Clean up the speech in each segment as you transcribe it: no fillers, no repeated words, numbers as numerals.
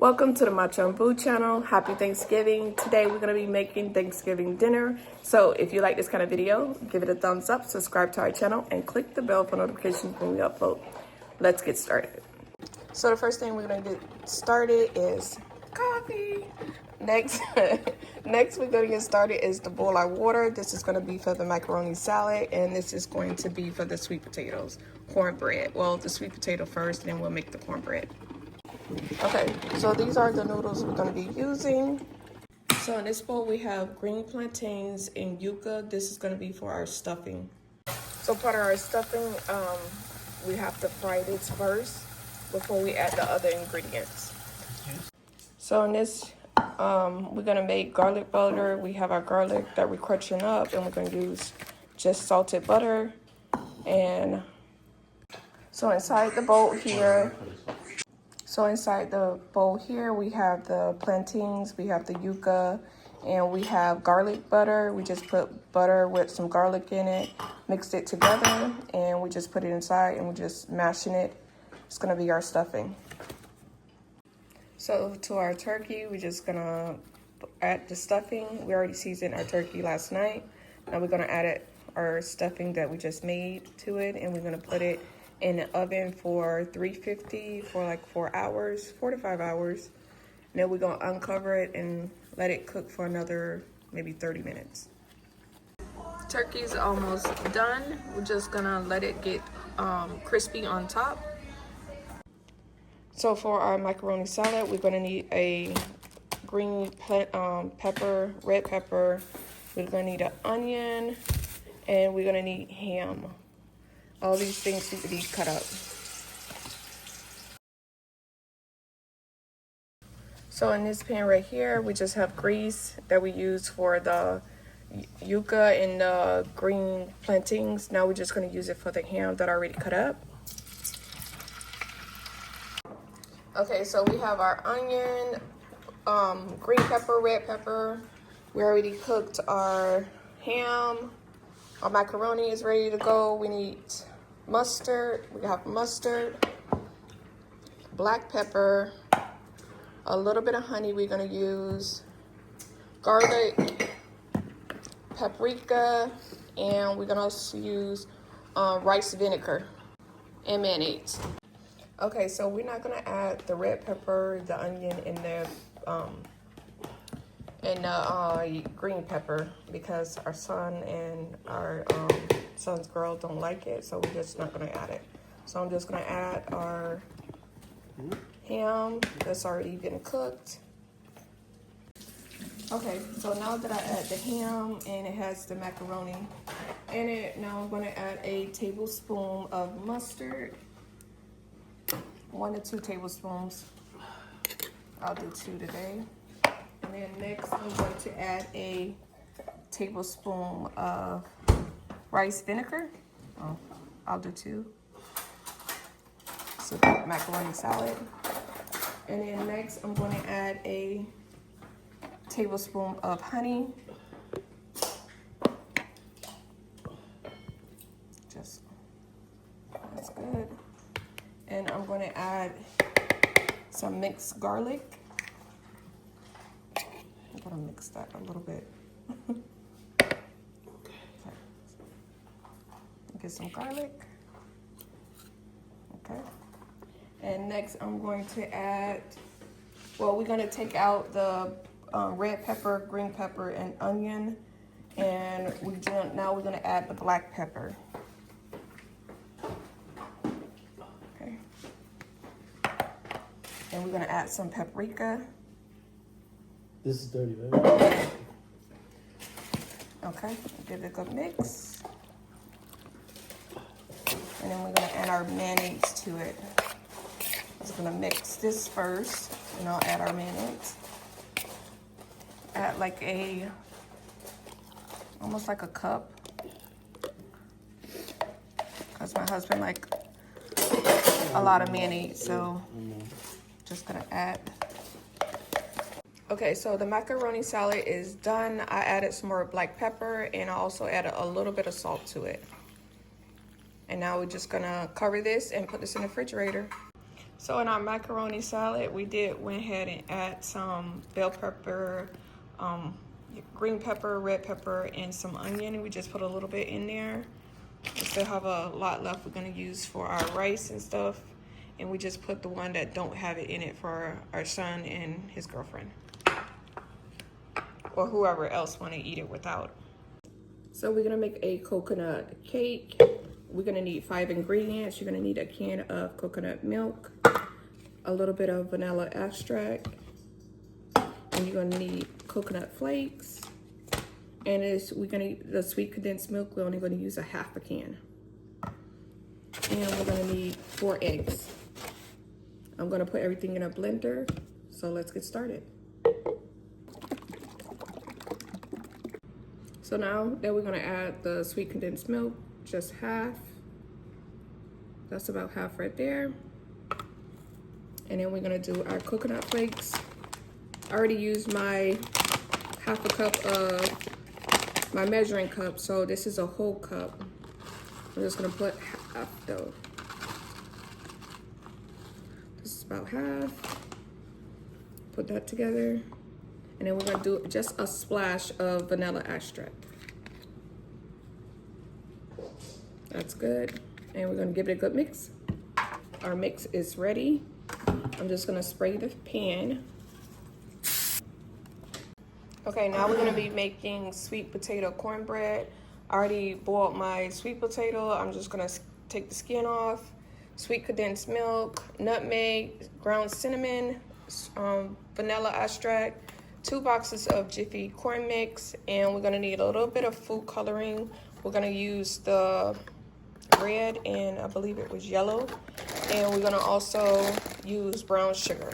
Welcome to the Macho and Boo channel. Happy Thanksgiving. Today we're going to be making Thanksgiving dinner. So if you like this kind of video, give it a thumbs up, subscribe to our channel, and click the bell for notifications when we upload. Let's get started. So the first thing we're going to get started is coffee. Next we're going to get started is to boil our water. This is going to be for the macaroni salad, and this is going to be for the sweet potatoes, cornbread. Well, the sweet potato first, and then we'll make the cornbread. Okay, so these are the noodles we're going to be using. So in this bowl we have green plantains and yuca. This is going to be for our stuffing. So part of our stuffing, we have to fry this first before we add the other ingredients. So in this, we're going to make garlic butter. We have our garlic that we're crunching up, and we're going to use just salted butter. And so inside the bowl here, we have the plantains, we have the yuca, and we have garlic butter. We just put butter with some garlic in it, mixed it together, and we just put it inside, and we're just mashing it. It's gonna be our stuffing. So to our turkey, we're just gonna add the stuffing. We already seasoned our turkey last night. Now we're gonna add our stuffing that we just made to it, and we're gonna put it in the oven for 350 for like 4 to 5 hours. And then we're gonna uncover it and let it cook for another maybe 30 minutes. Turkey's almost done. We're just gonna let it get crispy on top. So for our macaroni salad, we're gonna need a green pepper, red pepper. We're gonna need an onion, and we're gonna need ham. All these things need to be cut up. So in this pan right here, we just have grease that we use for the yuca and the green plantains. Now we're just going to use it for the ham that I already cut up. Okay, so we have our onion, green pepper, red pepper. We already cooked our ham. Our macaroni is ready to go. We need mustard. We have mustard, black pepper, a little bit of honey we're gonna use, garlic, paprika, and we're gonna also use rice vinegar and mayonnaise. Okay, so we're not gonna add the red pepper, the onion, and the green pepper because our son and our son's girl don't like it, so we're just not gonna add it. So I'm just gonna add our ham that's already been cooked. Okay, so now that I add the ham and it has the macaroni in it, now I'm gonna add a tablespoon of mustard, 1 to 2 tablespoons. I'll do 2 today. And then next, I'm going to add a tablespoon of rice vinegar. Oh, I'll do 2. So macaroni salad. And then next, I'm going to add a tablespoon of honey. Just, that's good. And I'm going to add some mixed garlic. I'm gonna mix that a little bit. Okay. Get some garlic. Okay. And next I'm going to add, well, we're gonna take out the red pepper, green pepper, and onion. And now we're gonna add the black pepper. Okay. And we're gonna add some paprika. This is dirty, right? Okay, give it a good mix. And then we're gonna add our mayonnaise to it. I'm just gonna mix this first, and I'll add our mayonnaise. Add like almost like a cup. Because my husband like a lot of mayonnaise, so just gonna add. Okay, so the macaroni salad is done. I added some more black pepper, and I also added a little bit of salt to it. And now we're just gonna cover this and put this in the refrigerator. So in our macaroni salad, we went ahead and add some bell pepper, green pepper, red pepper, and some onion. We just put a little bit in there. We still have a lot left we're gonna use for our rice and stuff. And we just put the one that don't have it in it for our son and his girlfriend. Or whoever else wanna eat it without. So we're gonna make a coconut cake. We're gonna need 5 ingredients. You're gonna need a can of coconut milk, a little bit of vanilla extract, and you're gonna need coconut flakes. And the sweet condensed milk, we're only gonna use a half a can. And we're gonna need 4 eggs. I'm gonna put everything in a blender, so let's get started. So now that we're gonna add the sweet condensed milk, just half. That's about half right there. And then we're gonna do our coconut flakes. I already used my half a cup of my measuring cup, so this is a whole cup. I'm just gonna put half though. This is about half. Put that together. And then we're gonna do just a splash of vanilla extract. That's good. And we're gonna give it a good mix. Our mix is ready. I'm just gonna spray the pan. Okay, now we're gonna be making sweet potato cornbread. I already boiled my sweet potato. I'm just gonna take the skin off. Sweet condensed milk, nutmeg, ground cinnamon, vanilla extract, 2 boxes of Jiffy corn mix, and we're gonna need a little bit of food coloring. We're gonna use the red and I believe it was yellow, and we're gonna also use brown sugar.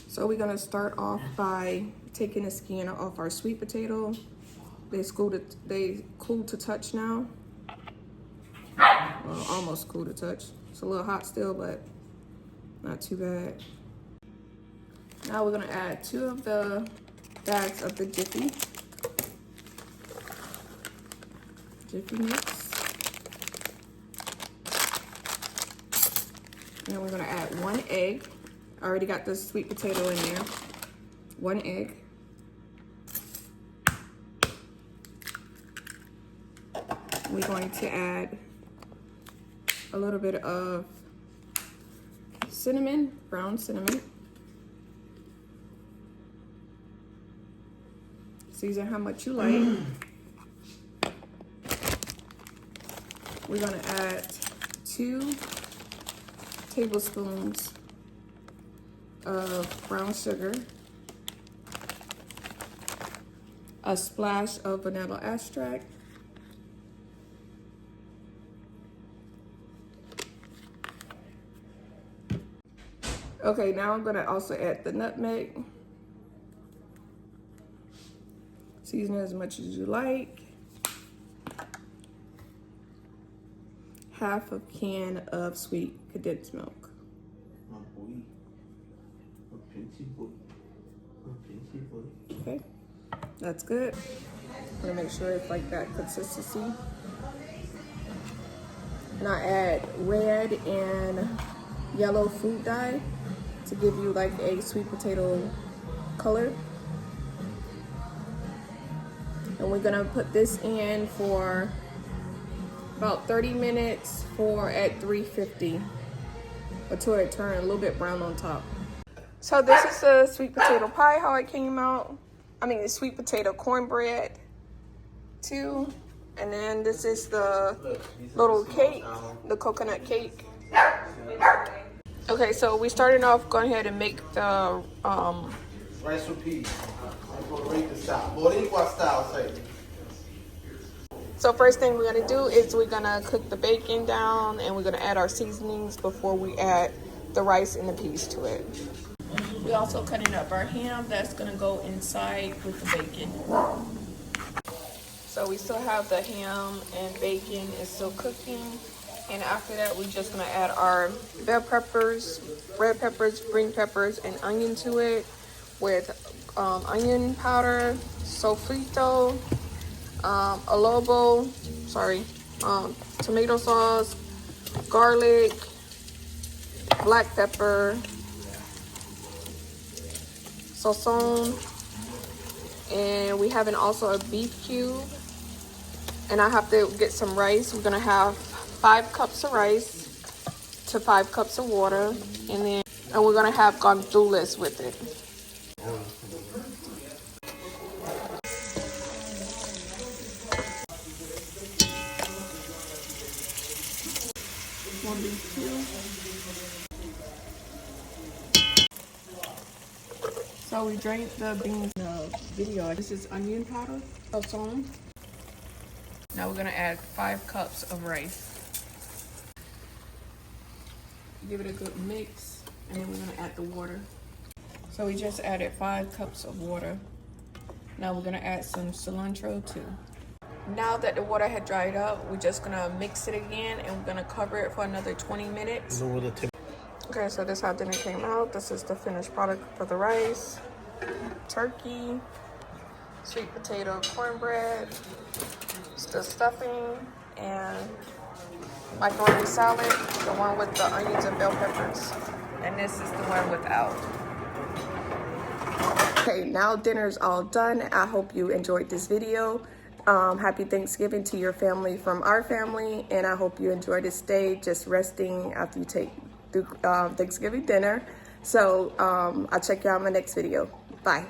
So we're gonna start off by taking the skin off our sweet potato. They cool to touch now. Well, almost cool to touch. It's a little hot still, but not too bad. Now we're gonna add 2 of the bags of the Jiffy mix. And then we're gonna add 1 egg. I already got the sweet potato in there. 1 egg. We're going to add a little bit of cinnamon, ground cinnamon. Season how much you like. We're gonna add 2 tablespoons of brown sugar, a splash of vanilla extract, okay, now I'm gonna also add the nutmeg. Season it as much as you like. Half a can of sweet condensed milk. Okay, that's good. I'm gonna make sure it's like that consistency. And I add red and yellow food dye to give you like a sweet potato color. And we're gonna put this in for about 30 minutes at 350 until it turns a little bit brown on top. So this is the sweet potato pie, how it came out. I mean the sweet potato cornbread too. And then this is the little cake, the coconut cake. Okay, so we started off going ahead and make the rice with peas. Puerto style. Boricua style, say. So first thing we're gonna do is we're gonna cook the bacon down, and we're gonna add our seasonings before we add the rice and the peas to it. We also cutting up our ham that's gonna go inside with the bacon. So we still have the ham and bacon is still cooking. And after that, we're just gonna add our bell peppers, red peppers, green peppers, and onion to it with onion powder, Sofrito, Adobo, tomato sauce, garlic, black pepper, sazon, and we have also a beef cube. And I have to get some rice. We're gonna have 5 cups of rice to 5 cups of water, and we're gonna have gandules with it. One beef cube. So we drained the beans in the video. This is onion powder, sazon. Now we're gonna add 5 cups of rice. Give it a good mix, and then we're gonna add the water. So we just added 5 cups of water. Now we're gonna add some cilantro too. Now that the water had dried up, we're just gonna mix it again, and we're gonna cover it for another 20 minutes. Okay, so this is how dinner came out. This is the finished product for the rice, turkey, sweet potato cornbread, the stuffing, and macaroni salad, the one with the onions and bell peppers, and this is the one without. Okay, now dinner's all done. I hope you enjoyed this video. Happy Thanksgiving to your family from our family, and I hope you enjoy this day just resting after you take through Thanksgiving dinner. So I'll check you out in my next video. Bye.